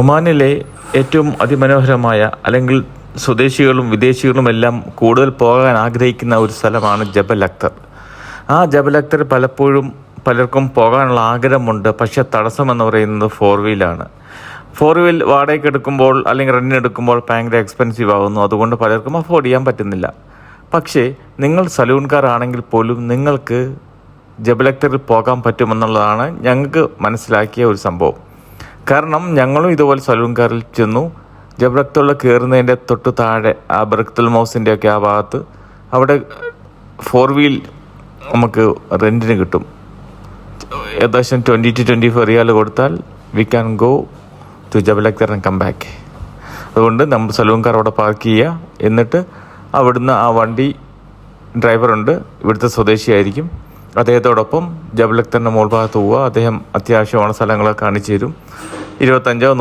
ഒമാനിലെ ഏറ്റവും അതിമനോഹരമായ അല്ലെങ്കിൽ സ്വദേശികളും വിദേശികളുമെല്ലാം കൂടുതൽ പോകാൻ ആഗ്രഹിക്കുന്ന ഒരു സ്ഥലമാണ് ജബൽ അക്തർ. ആ ജബൽ അക്തർ പലർക്കും പോകാനുള്ള ആഗ്രഹമുണ്ട്. പക്ഷേ തടസ്സമെന്ന് പറയുന്നത് 4 വീലാണ്. 4 വീൽ വാടകയ്ക്ക് എടുക്കുമ്പോൾ അല്ലെങ്കിൽ റെന്റിന് എടുക്കുമ്പോൾ ഭയങ്കര എക്സ്പെൻസീവ് ആകുന്നു. അതുകൊണ്ട് പലർക്കും അഫോർഡ് ചെയ്യാൻ പറ്റുന്നില്ല. പക്ഷേ നിങ്ങൾ സലൂൺകാരാണെങ്കിൽ പോലും നിങ്ങൾക്ക് ജബൽ അക്തറിൽ പോകാൻ പറ്റുമെന്നുള്ളതാണ് ഞങ്ങൾക്ക് മനസ്സിലാക്കിയ ഒരു സംഭവം. കാരണം ഞങ്ങളും ഇതുപോലെ സലൂൺകാരിൽ ചെന്നു. ജബൽ അക്തറിൽ കയറുന്നതിൻ്റെ തൊട്ട് താഴെ ആ ബർക്കത്തുൽ മൗസിൻ്റെ ഒക്കെ ആ ഭാഗത്ത് അവിടെ 4 വീൽ നമുക്ക് റെൻറ്റിന് കിട്ടും. ഏകദേശം 20 to 25 റിയാൽ കൊടുത്താൽ we can go to Jabal Akhdar and come back. അതുകൊണ്ട് നമ്മൾ സലൂൺകാർ അവിടെ പാർക്ക് ചെയ്യുക. എന്നിട്ട് അവിടുന്ന് ആ വണ്ടി ഡ്രൈവറുണ്ട്, ഇവിടുത്തെ സ്വദേശിയായിരിക്കും. അദ്ദേഹത്തോടൊപ്പം ജബൽ അക്തറിൻ്റെ മുകൾ ഭാഗത്ത് പോവുക. അദ്ദേഹം അത്യാവശ്യമുള്ള സ്ഥലങ്ങളൊക്കെ കാണിച്ചു തരും. 25